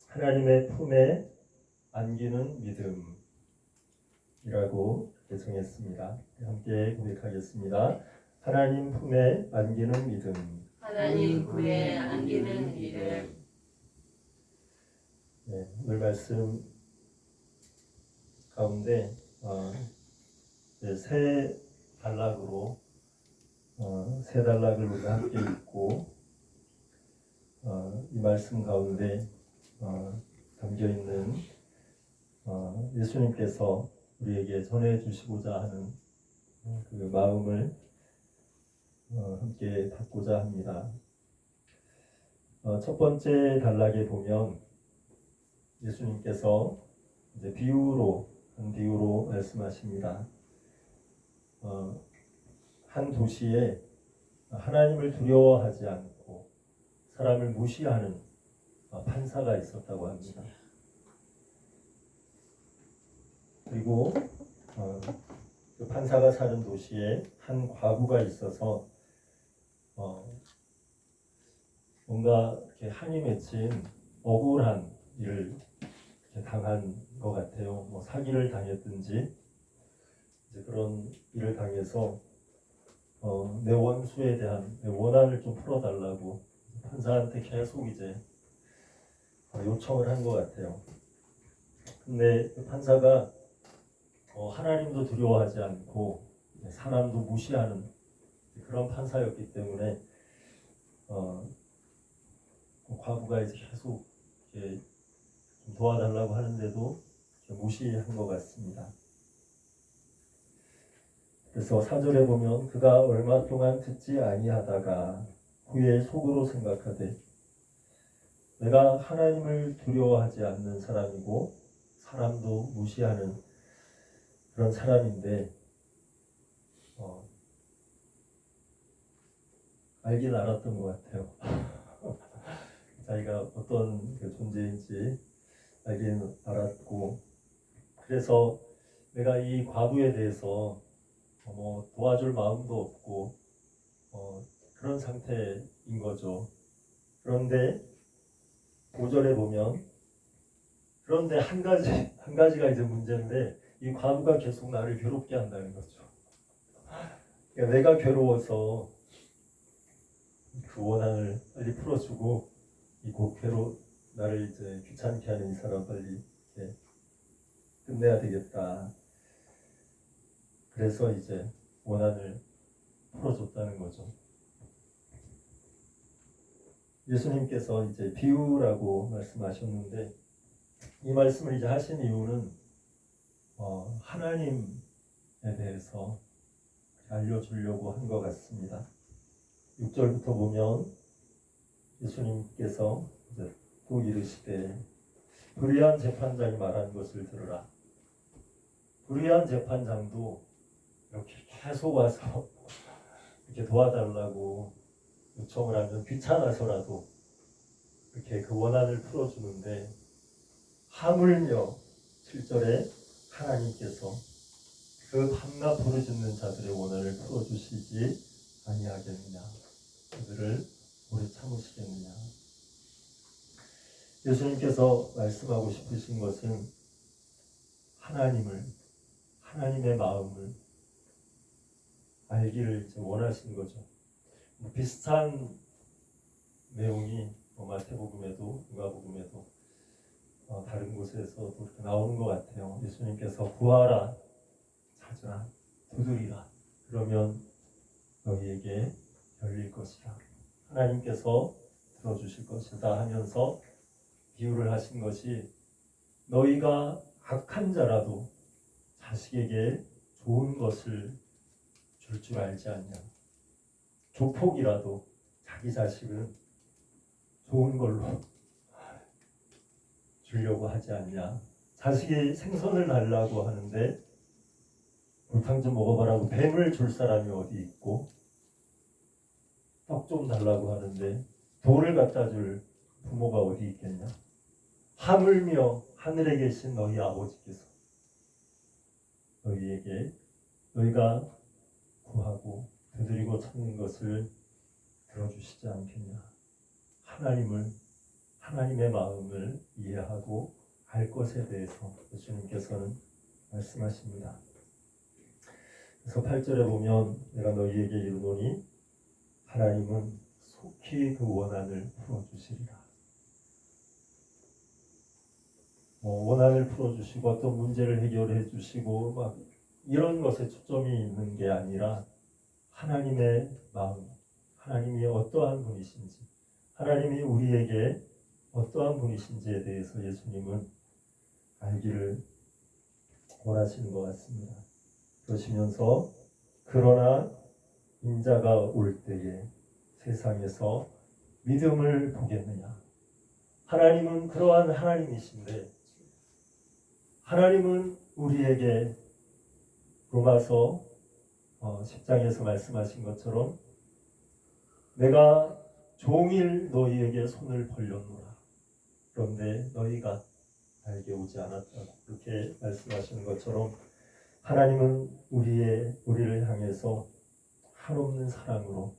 하나님의 품에 안기는 믿음이라고 정했습니다. 함께 고백하겠습니다. 하나님 품에 안기는 믿음. 하나님 품에 안기는 믿음. 네, 오늘 말씀 가운데 세 단락으로 세 단락을 우리가 함께 읽고 이 말씀 가운데 담겨 있는 예수님께서 우리에게 전해주시고자 하는 그 마음을 함께 받고자 합니다. 첫 번째 단락에 보면 예수님께서 이제 비유로 말씀하십니다. 한 도시에 하나님을 두려워하지 않고 사람을 무시하는 판사가 있었다고 합니다. 그리고 그 판사가 사는 도시에 한 과부가 있어서 뭔가 이렇게 한이 맺힌 억울한 일을 당한 것 같아요. 뭐 사기를 당했든지 이제 그런 일을 당해서 내 원수에 대한 내 원한을 좀 풀어달라고 판사한테 계속 이제 요청을 한 것 같아요. 근데 그 판사가 하나님도 두려워하지 않고 사람도 무시하는 그런 판사였기 때문에 과부가 이제 계속 이렇게 좀 도와달라고 하는데도 무시한 것 같습니다. 그래서 4절에 보면 그가 얼마 동안 듣지 아니하다가 후에 속으로 생각하되 내가 하나님을 두려워하지 않는 사람이고 사람도 무시하는 그런 사람인데 알긴 알았던 것 같아요. 자기가 어떤 그 존재인지 알긴 알았고 그래서 내가 이 과부에 대해서 뭐 도와줄 마음도 없고 그런 상태인 거죠. 그런데 5절에 보면 그런데 한 가지가 이제 문제인데 이 과부가 계속 나를 괴롭게 한다는 거죠. 그러니까 내가 괴로워서 그 원한을 빨리 풀어주고 이 나를 이제 귀찮게 하는 이 사람 빨리 이렇게 끝내야 되겠다. 그래서 이제 원한을 풀어줬다는 거죠. 예수님께서 이제 비유라고 말씀하셨는데 이 말씀을 이제 하신 이유는 하나님에 대해서 알려주려고 한 것 같습니다. 6절부터 보면 예수님께서 이제 또 이르시되 불의한 재판장이 말한 것을 들으라. 불의한 재판장도 이렇게 계속 와서 이렇게 도와달라고 요청을 하면 귀찮아서라도 이렇게 그 원한을 풀어주는데 하물며 7절에 하나님께서 그 밤낮 부르짖는 자들의 원한을 풀어주시지 아니하겠느냐. 그들을 오래 참으시겠느냐. 예수님께서 말씀하고 싶으신 것은 하나님의 마음을 알기를 원하시는 거죠. 비슷한 내용이 마태복음에도 누가복음에도 다른 곳에서도 이렇게 나오는 것 같아요. 예수님께서 구하라, 찾으라, 두드리라. 그러면 너희에게 열릴 것이라. 하나님께서 들어주실 것이다 하면서 비유를 하신 것이 너희가 악한 자라도 자식에게 좋은 것을 줄 줄 알지 않냐. 조폭이라도 자기 자식은 좋은 걸로 주려고 하지 않냐. 자식이 생선을 달라고 하는데 골탕 좀 먹어봐라고 뱀을 줄 사람이 어디 있고 떡 좀 달라고 하는데 돌을 갖다 줄 부모가 어디 있겠냐. 하물며 하늘에 계신 너희 아버지께서 너희에게 너희가 구하고 두드리고 찾는 것을 들어주시지 않겠냐. 하나님의 마음을 이해하고 알 것에 대해서 예수님께서는 말씀하십니다. 그래서 8절에 보면 내가 너희에게 이르노니 하나님은 속히 그 원한을 풀어주시리라. 원한을 풀어주시고 어떤 문제를 해결해 주시고 막 이런 것에 초점이 있는 게 아니라 하나님의 마음, 하나님이 어떠한 분이신지, 하나님이 우리에게 어떠한 분이신지에 대해서 예수님은 알기를 원하시는 것 같습니다. 그러시면서 그러나 인자가 올 때에 세상에서 믿음을 보겠느냐. 하나님은 그러한 하나님이신데 하나님은 우리에게 로마서 10장에서 말씀하신 것처럼 내가 종일 너희에게 손을 벌렸노라. 그런데 너희가 나에게 오지 않았다고 그렇게 말씀하시는 것처럼 하나님은 우리를 향해서 한없는 사랑으로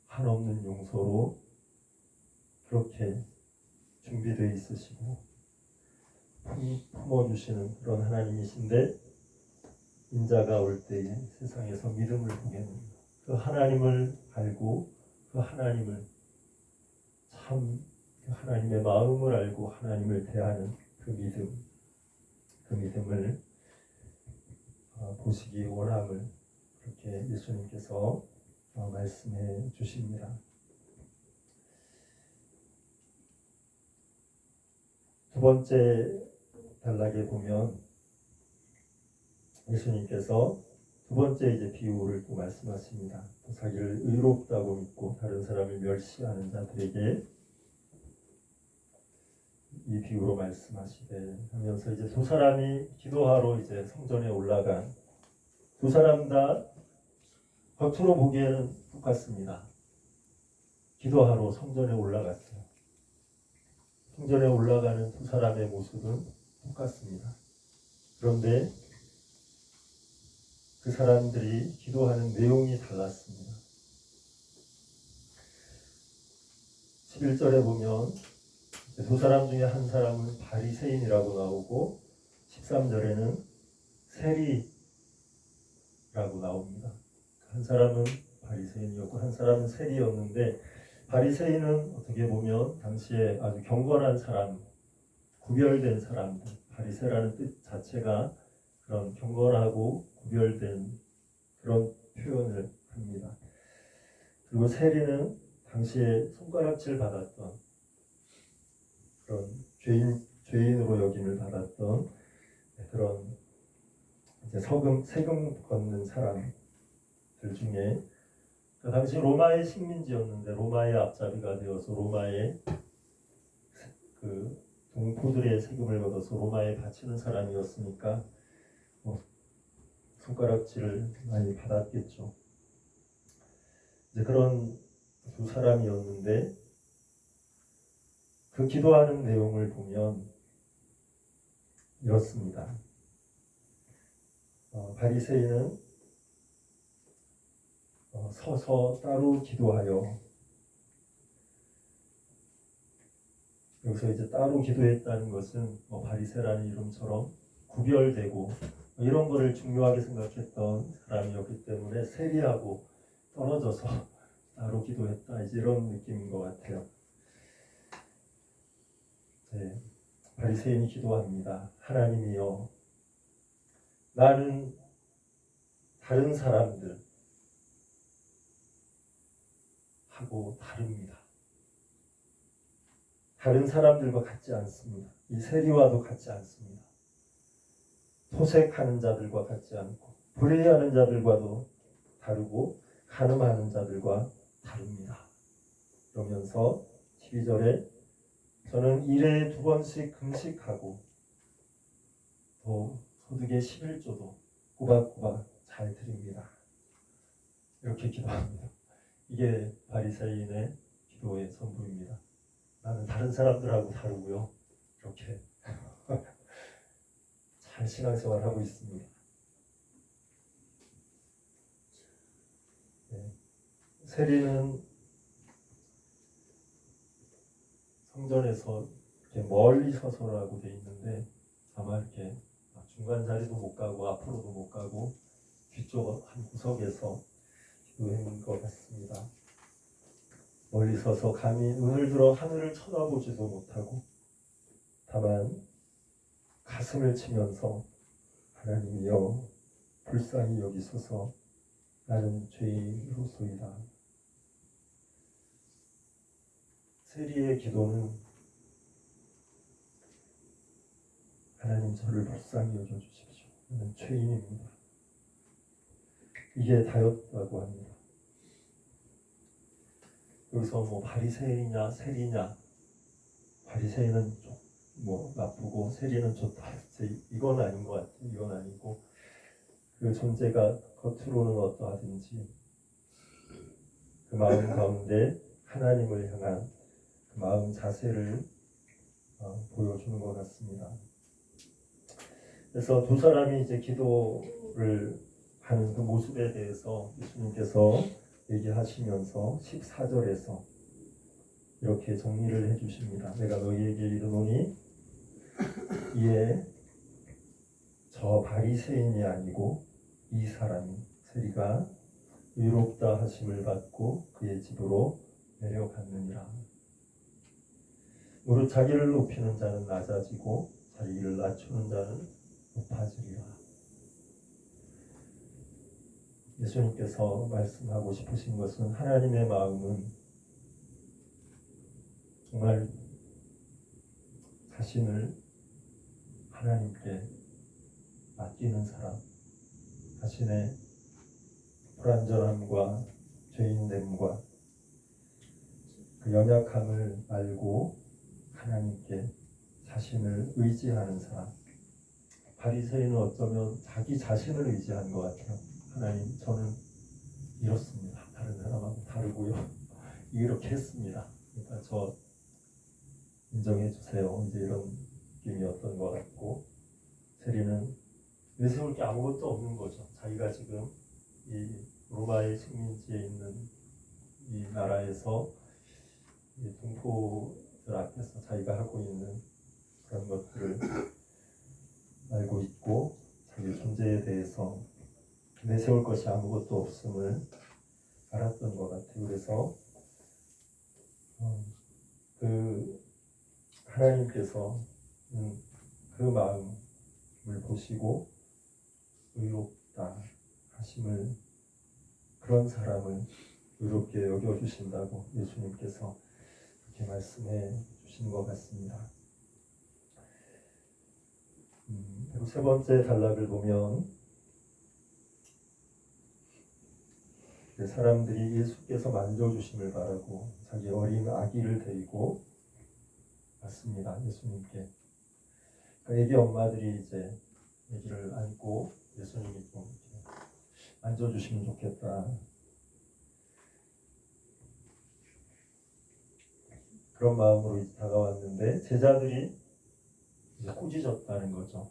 한없는 용서로 그렇게 준비되어 있으시고 품어주시는 그런 하나님이신데 인자가 올 때에 세상에서 믿음을 보겠느냐. 그 하나님을 알고 그 하나님을 참 하나님의 마음을 알고 하나님을 대하는 그 믿음을 보시기 원함을 그렇게 예수님께서 말씀해 주십니다. 두 번째 단락에 보면 예수님께서 두 번째 이제 비유를 또 말씀하십니다. 또 자기를 의롭다고 믿고 다른 사람을 멸시하는 자들에게 이 비유로 말씀하시되 하면서 이제 두 사람이 기도하러 이제 성전에 올라간 두 사람 다 겉으로 보기에는 똑같습니다. 기도하러 성전에 올라갔어요. 성전에 올라가는 두 사람의 모습은 똑같습니다. 그런데 그 사람들이 기도하는 내용이 달랐습니다. 11절에 보면 두 사람 중에 한 사람은 바리새인이라고 나오고 13절에는 세리라고 나옵니다. 한 사람은 바리새인이었고 한 사람은 세리였는데 바리새인은 어떻게 보면 당시에 아주 경건한 사람, 구별된 사람들, 바리새라는 뜻 자체가 그런 경건하고 구별된 그런 표현을 합니다. 그리고 세리는 당시에 손가락질 받았던 그런 죄인으로 여김을 받았던 그런 이제 세금 걷는 사람들 중에 그 당시 로마의 식민지였는데 로마의 앞잡이가 되어서 로마의 그 동포들의 세금을 걷어서 로마에 바치는 사람이었으니까 손가락질을 많이 받았겠죠. 이제 그런 두 사람이었는데 그 기도하는 내용을 보면 이렇습니다. 바리새인은 서서 따로 기도하여 여기서 이제 따로 기도했다는 것은 바리새라는 이름처럼 구별되고 이런 거를 중요하게 생각했던 사람이었기 때문에 세리하고 떨어져서 따로 기도했다 이제 이런 느낌인 것 같아요. 네, 바리새인이 기도합니다. 하나님이여, 나는 다른 사람들 하고 다릅니다. 다른 사람들과 같지 않습니다. 이 세리와도 같지 않습니다. 토색하는 자들과 같지 않고 불의하는 자들과도 다르고 간음하는 자들과 다릅니다. 그러면서 12절에 저는 일에 2번씩 금식하고 또 소득의 11조도 꼬박꼬박 잘 드립니다. 이렇게 기도합니다. 이게 바리새인의 기도의 선부입니다. 나는 다른 사람들하고 다르고요. 이렇게 잘 신앙생활하고 있습니다. 세리는 성전에서 이렇게 멀리 서서라고 돼 있는데 아마 이렇게 중간 자리도 못 가고 앞으로도 못 가고 뒤쪽 한 구석에서 기도한 것 같습니다. 멀리 서서 감히 눈을 들어 하늘을 쳐다보지도 못하고 다만 가슴을 치면서 하나님이여 불쌍히 여기소서 나는 죄인으로소이다. 세리의 기도는 하나님 저를 불쌍히 여겨주십시오. 나는 죄인입니다. 이게 다였다고 합니다. 여기서 뭐 바리새인이냐 세리냐, 바리새인은 좀 뭐 나쁘고 세리는 좋다, 이건 아닌 것 같아요. 이건 아니고 그 존재가 겉으로는 어떠하든지 그 마음 가운데 하나님을 향한 그 마음 자세를 보여주는 것 같습니다. 그래서 두 사람이 이제 기도를 하는 그 모습에 대해서 예수님께서 얘기하시면서 14절에서 이렇게 정리를 해주십니다. 내가 너희에게 이르노니 이에 저 바리새인이 아니고 이 사람이 세리가 의롭다 하심을 받고 그의 집으로 내려갔느니라. 무릇 자기를 높이는 자는 낮아지고 자기를 낮추는 자는 높아지리라. 예수님께서 말씀하고 싶으신 것은 하나님의 마음은 정말 자신을 하나님께 맡기는 사람, 자신의 불완전함과 죄인됨과 그 연약함을 알고 하나님께 자신을 의지하는 사람. 바리새인은 어쩌면 자기 자신을 의지한 것 같아요. 하나님, 저는 이렇습니다. 다른 사람하고 다르고요. 이렇게 했습니다. 그러니까 저 인정해 주세요. 이제 이런 느낌이었던 것 같고, 세리는 내세울 게 아무것도 없는 거죠. 자기가 지금 이 로마의 식민지에 있는 이 나라에서 이 동포들 앞에서 자기가 하고 있는 그런 것들을 알고 있고 자기 존재에 대해서 내세울 것이 아무것도 없음을 알았던 것 같아요. 그래서 그 하나님께서 그 마음을 보시고 의롭다 하심을, 그런 사람을 의롭게 여겨주신다고 예수님께서 그렇게 말씀해 주신 것 같습니다. 그리고 세 번째 단락을 보면 사람들이 예수께서 만져주심을 바라고 자기 어린 아기를 데리고 왔습니다. 예수님께. 애기 엄마들이 이제 아기를 안고 예수님이 좀 만져주시면 좋겠다, 그런 마음으로 다가왔는데 제자들이 이제 꾸짖었다는 거죠.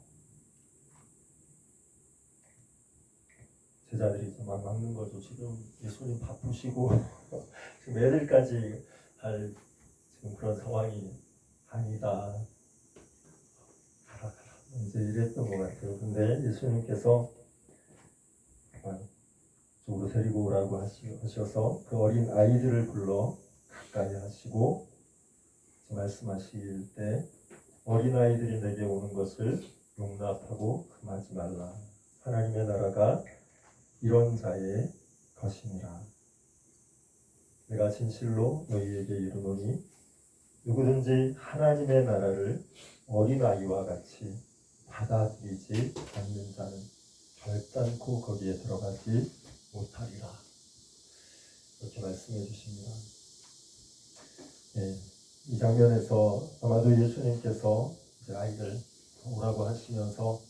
제자들이 막 막는 거죠. 지금 예수님 바쁘시고 지금 애들까지 할 지금 그런 상황이 아니다. 가라. 이제 이랬던 것 같아요. 근데 예수님께서 쪽으로 데리고 오라고 하셔서 그 어린 아이들을 불러 가까이 하시고 말씀하실 때 어린 아이들이 내게 오는 것을 용납하고 금하지 말라. 하나님의 나라가 이런 자의 것이니라. 내가 진실로 너희에게 이르노니 누구든지 하나님의 나라를 어린아이와 같이 받아들이지 않는 자는 결단코 거기에 들어가지 못하리라. 이렇게 말씀해 주십니다. 이 장면에서 아마도 예수님께서 이제 아이들 오라고 하시면서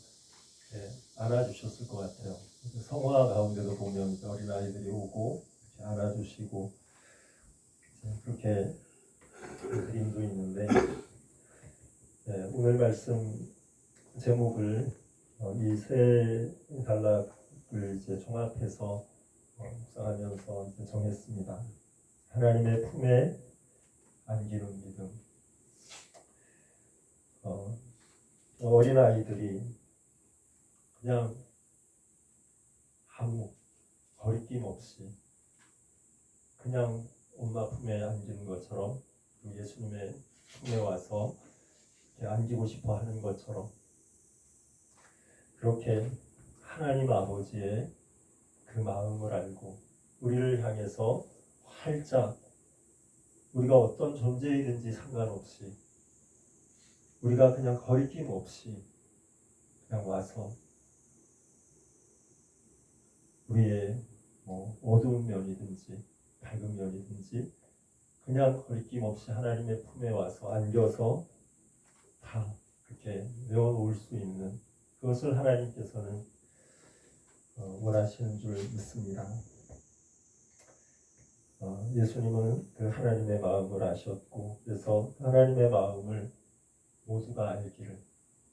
안아주셨을 것 같아요. 성화 가운데도 보면 어린 아이들이 오고 안아주시고 그렇게 그림도 있는데, 오늘 말씀 제목을 이 세 단락을 이제 종합해서 묵상하면서 정했습니다. 하나님의 품에 안기는 믿음, 어린아이들이 그냥 아무 거리낌 없이 그냥 엄마 품에 안기는 것처럼 예수님의 품에 와서 이렇게 안기고 싶어 하는 것처럼 그렇게 하나님 아버지의 그 마음을 알고 우리를 향해서 활짝 우리가 어떤 존재이든지 상관없이 우리가 그냥 거리낌 없이 그냥 와서 우리의 어두운 면이든지 밝은 면이든지 그냥 거리낌 없이 하나님의 품에 와서 안겨서 다 그렇게 내어놓을 수 있는 그것을 하나님께서는 원하시는 줄 믿습니다. 예수님은 그 하나님의 마음을 아셨고 그래서 그 하나님의 마음을 모두가 알기를